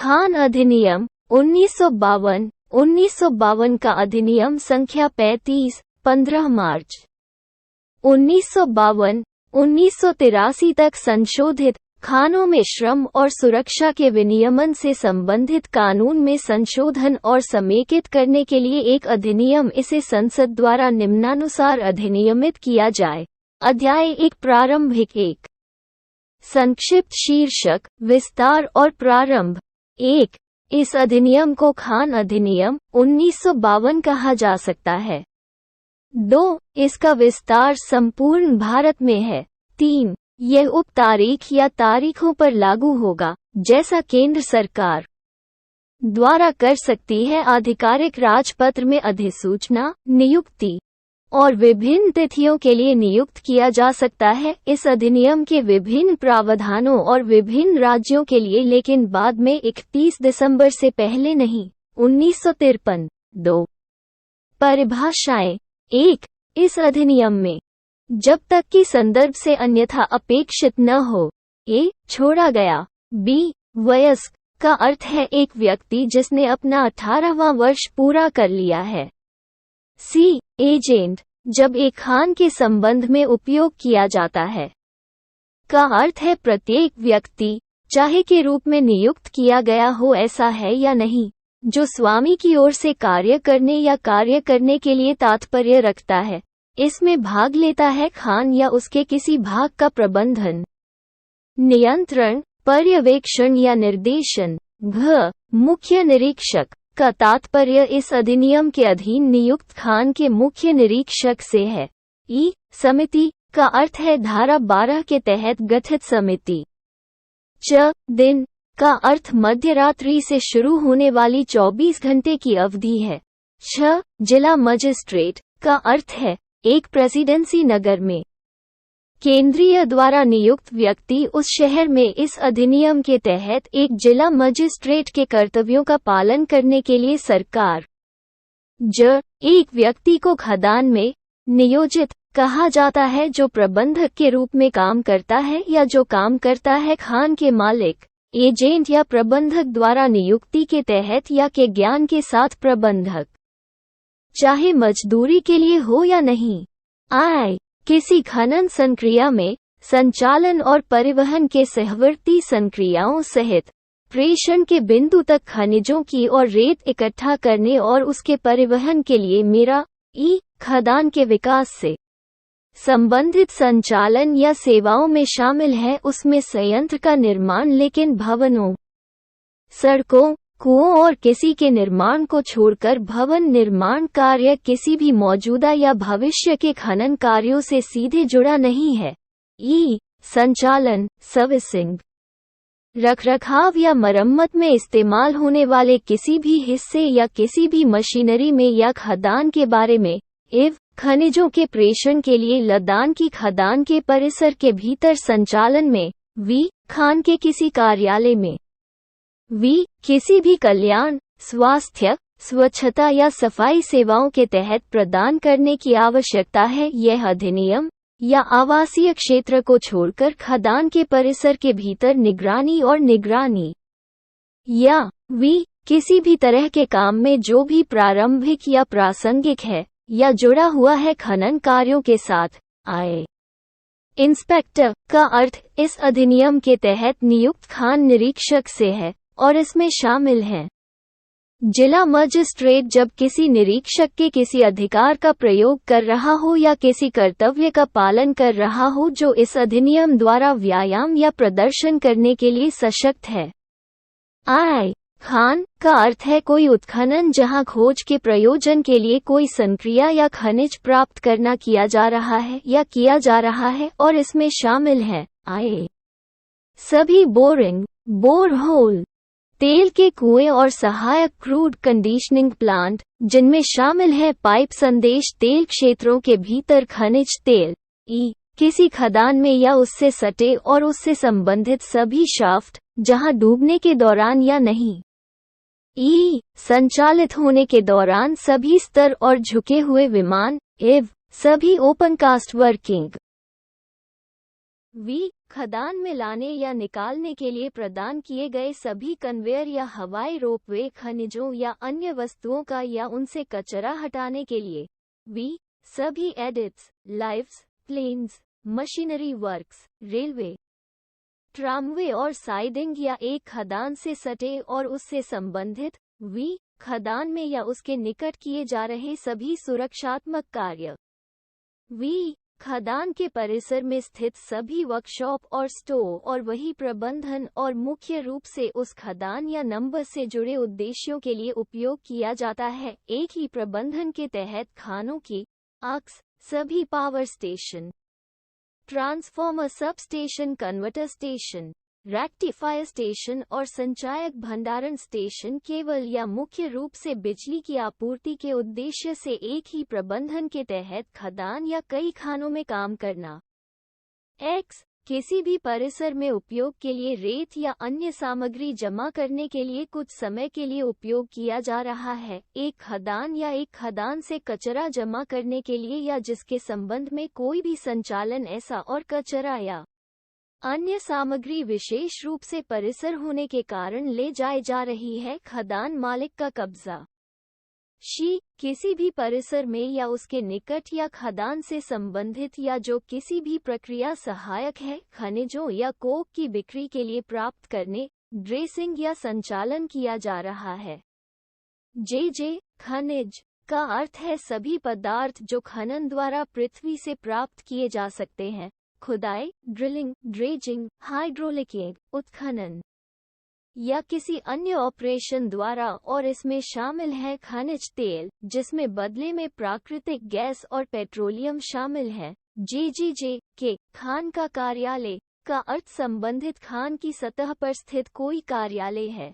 खान अधिनियम 1952 का अधिनियम संख्या 35, 15 मार्च 1952, 1983 तक संशोधित, खानों में श्रम और सुरक्षा के विनियमन से संबंधित कानून में संशोधन और समेकित करने के लिए एक अधिनियम। इसे संसद द्वारा निम्नानुसार अधिनियमित किया जाए। अध्याय 1 प्रारंभिक 1 संक्षिप्त शीर्षक विस्तार और प्रारंभ 1 इस अधिनियम को खान अधिनियम 1952 कहा जा सकता है। 2 इसका विस्तार संपूर्ण भारत में है। 3 यह उप तारीख या तारीखों पर लागू होगा, जैसा केंद्र सरकार द्वारा कर सकती है। आधिकारिक राजपत्र में अधिसूचना, नियुक्ति और विभिन्न तिथियों के लिए नियुक्त किया जा सकता है। इस अधिनियम के विभिन्न प्रावधानों और विभिन्न राज्यों के लिए, लेकिन बाद में 31 दिसंबर से पहले नहीं। 1953 2 परिभाषाएं 1 इस अधिनियम में जब तक कि संदर्भ से अन्यथा अपेक्षित न हो, ए छोड़ा गया। बी वयस्क का अर्थ है एक व्यक्ति जिसने अपना 18वां वर्ष पूरा कर लिया है। सी एजेंट जब एक खान के संबंध में उपयोग किया जाता है का अर्थ है प्रत्येक व्यक्ति, चाहे के रूप में नियुक्त किया गया हो ऐसा है या नहीं, जो स्वामी की ओर से कार्य करने या कार्य करने के लिए तात्पर्य रखता है, इसमें भाग लेता है। खान या उसके किसी भाग का प्रबंधन, नियंत्रण, पर्यवेक्षण या निर्देशन। घ मुख्य निरीक्षक का तात्पर्य इस अधिनियम के अधीन नियुक्त खान के मुख्य निरीक्षक से है। ई समिति का अर्थ है धारा 12 के तहत गठित समिति। च दिन का अर्थ मध्यरात्रि से शुरू होने वाली 24 घंटे की अवधि है। छ जिला मजिस्ट्रेट का अर्थ है एक प्रेसिडेंसी नगर में केंद्रीय द्वारा नियुक्त व्यक्ति उस शहर में इस अधिनियम के तहत एक जिला मजिस्ट्रेट के कर्तव्यों का पालन करने के लिए सरकार। ज एक व्यक्ति को खदान में नियोजित कहा जाता है जो प्रबंधक के रूप में काम करता है या जो काम करता है खान के मालिक, एजेंट या प्रबंधक द्वारा नियुक्ति के तहत या के ज्ञान के साथ प्रबंधक, चाहे मजदूरी के लिए हो या नहीं। आई किसी खनन संक्रिया में संचालन और परिवहन के सहवर्ती संक्रियाओं सहित प्रेषण के बिंदु तक खनिजों की और रेत इकट्ठा करने और उसके परिवहन के लिए मेरा ई खदान के विकास से संबंधित संचालन या सेवाओं में शामिल है। उसमें संयंत्र का निर्माण, लेकिन भवनों, सड़कों, कुओं और किसी के निर्माण को छोड़कर भवन निर्माण कार्य किसी भी मौजूदा या भविष्य के खनन कार्यों से सीधे जुड़ा नहीं है। ई संचालन, सर्विसिंग, रखरखाव या मरम्मत में इस्तेमाल होने वाले किसी भी हिस्से या किसी भी मशीनरी में या खदान के बारे में। इव खनिजों के प्रेषण के लिए लदान की खदान के परिसर के भीतर संचालन में। वी खान के किसी कार्यालय में। वी किसी भी कल्याण, स्वास्थ्य, स्वच्छता या सफाई सेवाओं के तहत प्रदान करने की आवश्यकता है। यह अधिनियम या आवासीय क्षेत्र को छोड़कर खदान के परिसर के भीतर निगरानी और निगरानी या वी किसी भी तरह के काम में जो भी प्रारंभिक या प्रासंगिक है या जुड़ा हुआ है खनन कार्यों के साथ। आए इंस्पेक्टर का अर्थ इस अधिनियम के तहत नियुक्त खान निरीक्षक से है और इसमें शामिल हैं जिला मजिस्ट्रेट जब किसी निरीक्षक के किसी अधिकार का प्रयोग कर रहा हो या किसी कर्तव्य का पालन कर रहा हो जो इस अधिनियम द्वारा व्यायाम या प्रदर्शन करने के लिए सशक्त है। आई खान का अर्थ है कोई उत्खनन जहां खोज के प्रयोजन के लिए कोई संक्रिया या खनिज प्राप्त करना किया जा रहा है या किया जा रहा है और इसमें शामिल है। आए सभी बोरिंग, बोरहोल, तेल के कुएं और सहायक क्रूड कंडीशनिंग प्लांट, जिनमें शामिल है पाइप संदेश तेल क्षेत्रों के भीतर खनिज तेल। ई किसी खदान में या उससे सटे और उससे संबंधित सभी शाफ्ट जहां डूबने के दौरान या नहीं। ई संचालित होने के दौरान सभी स्तर और झुके हुए विमान एवं सभी ओपन कास्ट वर्किंग वी खदान में लाने या निकालने के लिए प्रदान किए गए सभी कन्वेयर या हवाई रोपवे खनिजों या अन्य वस्तुओं का या उनसे कचरा हटाने के लिए। वी सभी adits, lifts, planes, machinery works, railways, tramways और साइडिंग या एक खदान से सटे और उससे संबंधित। वी खदान में या उसके निकट किए जा रहे सभी सुरक्षात्मक कार्य। वी खदान के परिसर में स्थित सभी वर्कशॉप और स्टोर और वही प्रबंधन और मुख्य रूप से उस खदान या नंबर से जुड़े उद्देश्यों के लिए उपयोग किया जाता है। एक ही प्रबंधन के तहत खानों की अक्स सभी power station, transformer, sub station, converter station, rectifier station और संचायक भंडारण स्टेशन केवल या मुख्य रूप से बिजली की आपूर्ति के उद्देश्य से एक ही प्रबंधन के तहत खदान या कई खानों में काम करना। एक्स किसी भी परिसर में उपयोग के लिए रेत या अन्य सामग्री जमा करने के लिए कुछ समय के लिए उपयोग किया जा रहा है। एक खदान या एक खदान से कचरा जमा करने के लिए या जिसके संबंध में कोई भी संचालन ऐसा और कचरा या अन्य सामग्री विशेष रूप से परिसर होने के कारण ले जाए जा रही है। खदान मालिक का कब्जा। शी किसी भी परिसर में या उसके निकट या खदान से संबंधित या जो किसी भी प्रक्रिया सहायक है खनिजों या कोक की बिक्री के लिए प्राप्त करने, ड्रेसिंग या संचालन किया जा रहा है। जे खनिज का अर्थ है सभी पदार्थ जो खनन द्वारा पृथ्वी से प्राप्त किए जा सकते हैं। खुदाई, ड्रिलिंग, ड्रेजिंग, हाइड्रोलिक उत्खनन या किसी अन्य ऑपरेशन द्वारा, और इसमें शामिल है खनिज तेल जिसमें बदले में प्राकृतिक गैस और पेट्रोलियम शामिल है। जे के खान का कार्यालय का अर्थ संबंधित खान की सतह पर स्थित कोई कार्यालय है।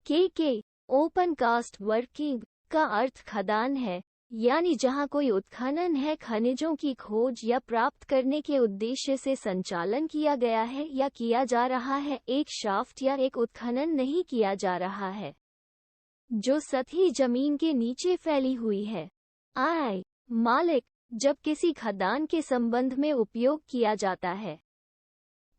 के ओपन कास्ट वर्किंग का अर्थ खदान है, यानी जहां कोई उत्खनन है, खनिजों की खोज या प्राप्त करने के उद्देश्य से संचालन किया गया है या किया जा रहा है। एक शाफ्ट या एक उत्खनन नहीं किया जा रहा है जो सतही जमीन के नीचे फैली हुई है। आई मालिक जब किसी खदान के संबंध में उपयोग किया जाता है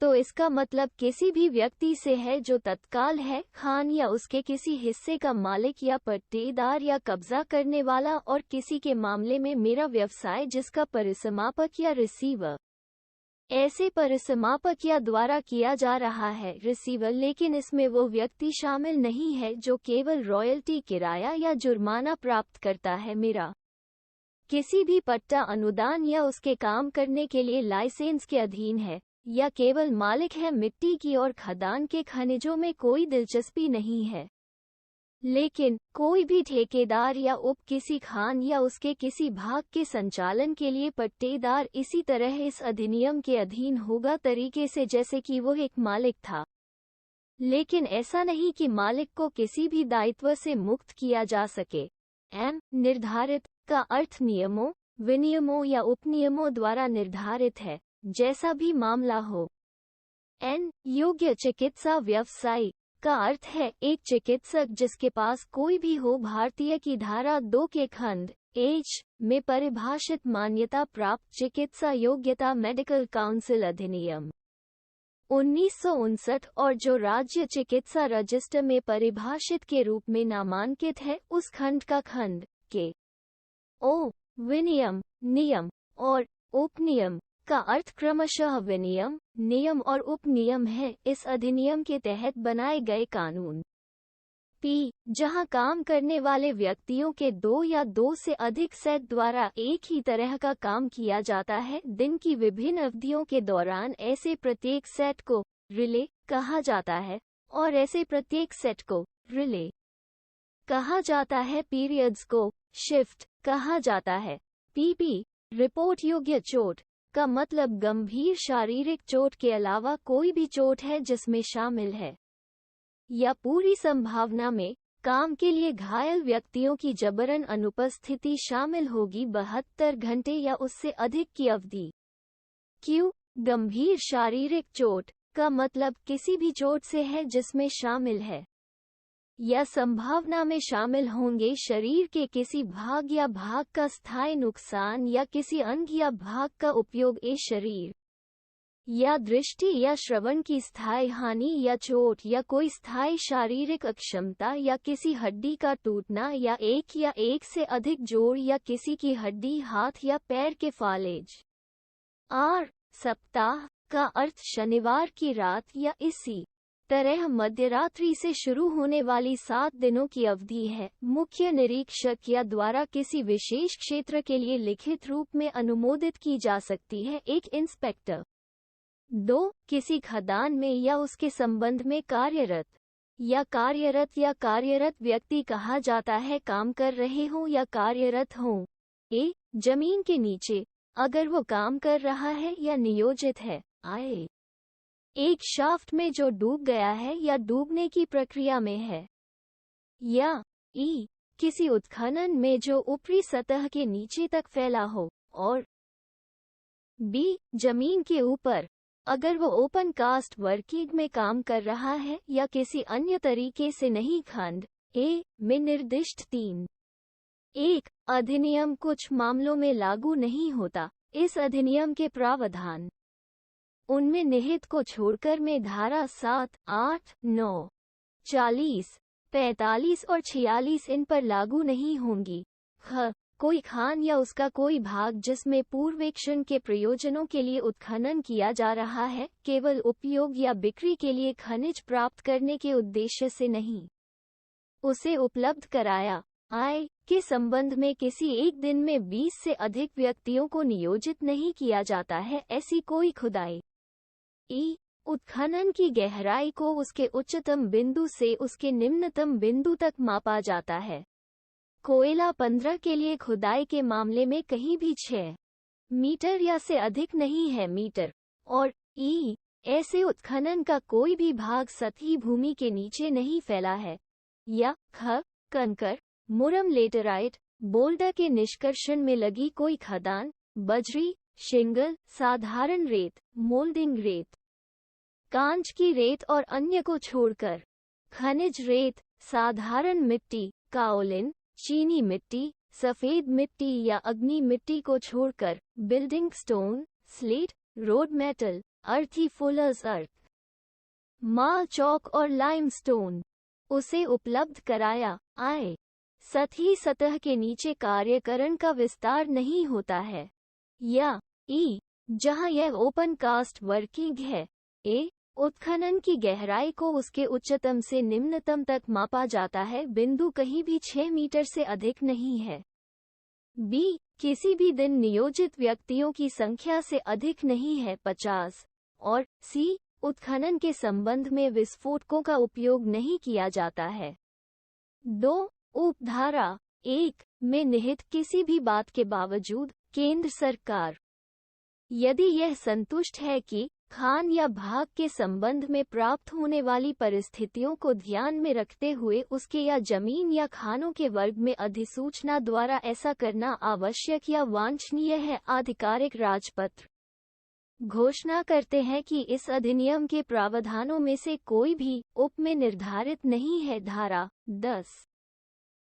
तो इसका मतलब किसी भी व्यक्ति से है जो तत्काल है खान या उसके किसी हिस्से का मालिक या पट्टेदार या कब्जा करने वाला, और किसी के मामले में मेरा व्यवसाय जिसका परिसमापक या रिसीवर ऐसे परिसमापक या द्वारा किया जा रहा है रिसीवर, लेकिन इसमें वो व्यक्ति शामिल नहीं है जो केवल रॉयल्टी, किराया या जुर्माना प्राप्त करता है। मेरा किसी भी पट्टा अनुदान या उसके काम करने के लिए लाइसेंस के अधीन है या केवल मालिक है। मिट्टी की और खदान के खनिजों में कोई दिलचस्पी नहीं है, लेकिन कोई भी ठेकेदार या उप किसी खान या उसके किसी भाग के संचालन के लिए पट्टेदार इसी तरह इस अधिनियम के अधीन होगा तरीके से जैसे कि वो एक मालिक था, लेकिन ऐसा नहीं कि मालिक को किसी भी दायित्व से मुक्त किया जा सके। निर्धारित का अर्थ नियमों, विनियमों या उपनियमों द्वारा निर्धारित है, जैसा भी मामला हो। योग्य चिकित्सा व्यवसाय का अर्थ है एक चिकित्सक जिसके पास कोई भी हो। भारतीय की धारा 2 के खंड H में परिभाषित मान्यता प्राप्त चिकित्सा योग्यता मेडिकल काउंसिल अधिनियम 1959 और जो राज्य चिकित्सा रजिस्टर में परिभाषित के रूप में नामांकित है उस खंड का खंड के विनियम, नियम और उपनियम का अर्थ क्रमशः विनियम, नियम और उपनियम है। इस अधिनियम के तहत बनाए गए कानून। जहां काम करने वाले व्यक्तियों के 2 या 2 से अधिक सेट द्वारा एक ही तरह का काम किया जाता है दिन की विभिन्न अवधियों के दौरान, ऐसे प्रत्येक सेट को रिले कहा जाता है और ऐसे प्रत्येक सेट को रिले कहा जाता है। पीरियड्स को शिफ्ट कहा जाता है। रिपोर्ट योग्य चोट का मतलब गंभीर शारीरिक चोट के अलावा कोई भी चोट है जिसमें शामिल है या पूरी संभावना में काम के लिए घायल व्यक्तियों की जबरन अनुपस्थिति शामिल होगी 72 घंटे या उससे अधिक की अवधि। गंभीर शारीरिक चोट का मतलब किसी भी चोट से है जिसमें शामिल है या संभावना में शामिल होंगे शरीर के किसी भाग या भाग का स्थायी नुकसान या किसी अंग या भाग का उपयोग शरीर या दृष्टि या श्रवण की स्थायी हानि या चोट या कोई स्थायी शारीरिक अक्षमता या किसी हड्डी का टूटना या एक से अधिक जोड़ या किसी की हड्डी हाथ या पैर के फालेज। सप्ताह का अर्थ शनिवार की रात या इसी तरह मध्यरात्रि से शुरू होने वाली 7 दिनों की अवधि है। मुख्य निरीक्षक या द्वारा किसी विशेष क्षेत्र के लिए लिखित रूप में अनुमोदित की जा सकती है। एक इंस्पेक्टर। 2 किसी खदान में या उसके संबंध में कार्यरत व्यक्ति कहा जाता है, काम कर रहे हों या कार्यरत हों। जमीन के नीचे अगर वो काम कर रहा है या नियोजित है। एक शाफ्ट में जो डूब गया है या डूबने की प्रक्रिया में है। या किसी उत्खनन में जो ऊपरी सतह के नीचे तक फैला हो। और जमीन के ऊपर अगर वो ओपन कास्ट वर्किंग में काम कर रहा है या किसी अन्य तरीके से नहीं। खंड में निर्दिष्ट 3.1 अधिनियम कुछ मामलों में लागू नहीं होता। इस अधिनियम के प्रावधान उनमें निहित को छोड़कर में धारा 7, 8, 9, 40, 45 और 46 इन पर लागू नहीं होंगी। कोई खान या उसका कोई भाग जिसमें पूर्वेक्षण के प्रयोजनों के लिए उत्खनन किया जा रहा है, केवल उपयोग या बिक्री के लिए खनिज प्राप्त करने के उद्देश्य से नहीं, उसे उपलब्ध कराया के संबंध में किसी एक दिन में 20 से अधिक व्यक्तियों को नियोजित नहीं किया जाता है। ऐसी कोई खुदाई उत्खनन की गहराई को उसके उच्चतम बिंदु से उसके निम्नतम बिंदु तक मापा जाता है। कोयला 15 के लिए खुदाई के मामले में कहीं भी 6 मीटर या से अधिक नहीं है। मीटर और ऐसे उत्खनन का कोई भी भाग सतही भूमि के नीचे नहीं फैला है। या कंकर, मुरम, लेटराइट, बोल्डर के निष्कर्षण में लगी कोई खदान, बजरी, शिंगल, साधारण रेत, मोल्डिंग रेत, कांच की रेत और अन्य को छोड़कर। खनिज रेत, साधारण मिट्टी, काओलिन, चीनी मिट्टी, सफेद मिट्टी या अग्नि मिट्टी को छोड़कर। Building stone, slate, road metal, अर्थी फुलर्स अर्थ, माल चौक और लाइमस्टोन उसे उपलब्ध कराया। सतही सतह के नीचे कार्यकरण का विस्तार नहीं होता है। या जहां यह ओपन कास्ट वर्किंग है। उत्खनन की गहराई को उसके उच्चतम से निम्नतम तक मापा जाता है। बिंदु कहीं भी 6 मीटर से अधिक नहीं है। किसी भी दिन नियोजित व्यक्तियों की संख्या से अधिक नहीं है 50। और उत्खनन के संबंध में विस्फोटकों का उपयोग नहीं किया जाता है। 2 उपधारा 1 में निहित किसी भी बात के बावजूद केंद्र सरकार, यदि यह संतुष्ट है कि खान या भाग के संबंध में प्राप्त होने वाली परिस्थितियों को ध्यान में रखते हुए उसके या जमीन या खानों के वर्ग में अधिसूचना द्वारा ऐसा करना आवश्यक या वांछनीय है, आधिकारिक राजपत्र घोषणा करते हैं कि इस अधिनियम के प्रावधानों में से कोई भी उप में निर्धारित नहीं है। धारा 10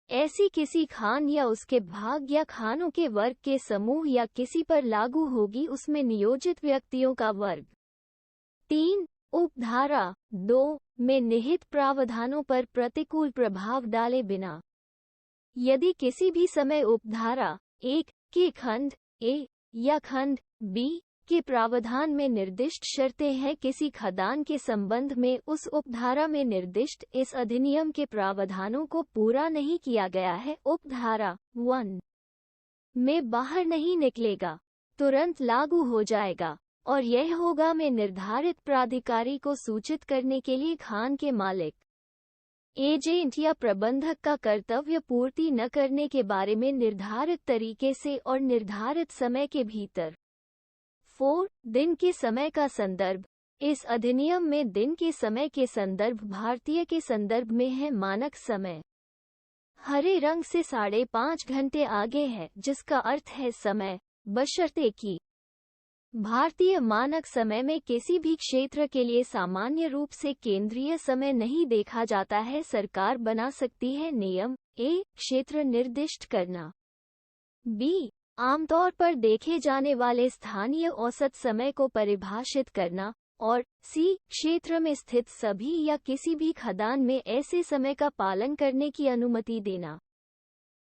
ऐसी किसी खान या उसके भाग या खानों के वर्ग के समूह या किसी पर लागू होगी उसमें नियोजित व्यक्तियों का वर्ग। 3 उपधारा 2 में निहित प्रावधानों पर प्रतिकूल प्रभाव डाले बिना, यदि किसी भी समय उपधारा 1 के खंड ए या खंड बी के प्रावधान में निर्दिष्ट शर्तें हैं किसी खदान के संबंध में उस उपधारा में निर्दिष्ट इस अधिनियम के प्रावधानों को पूरा नहीं किया गया है, उपधारा 1 में बाहर नहीं निकलेगा, तुरंत लागू हो जाएगा और यह होगा में निर्धारित प्राधिकारी को सूचित करने के लिए खान के मालिक, एजेंट या प्रबंधक का कर्तव्य पूर्ति न करने के बारे में निर्धारित तरीके से और निर्धारित समय के भीतर। 4 दिन के समय का संदर्भ। इस अधिनियम में दिन के समय के संदर्भ भारतीय के संदर्भ में है। मानक समय हरे रंग से 5.5 घंटे आगे है, जिसका अर्थ है समय, बशर्ते कि भारतीय मानक समय में किसी भी क्षेत्र के लिए सामान्य रूप से केंद्रीय समय नहीं देखा जाता है। सरकार बना सकती है नियम। क्षेत्र निर्दिष्ट करना। आमतौर पर देखे जाने वाले स्थानीय औसत समय को परिभाषित करना और सी क्षेत्र में स्थित सभी या किसी भी खदान में ऐसे समय का पालन करने की अनुमति देना।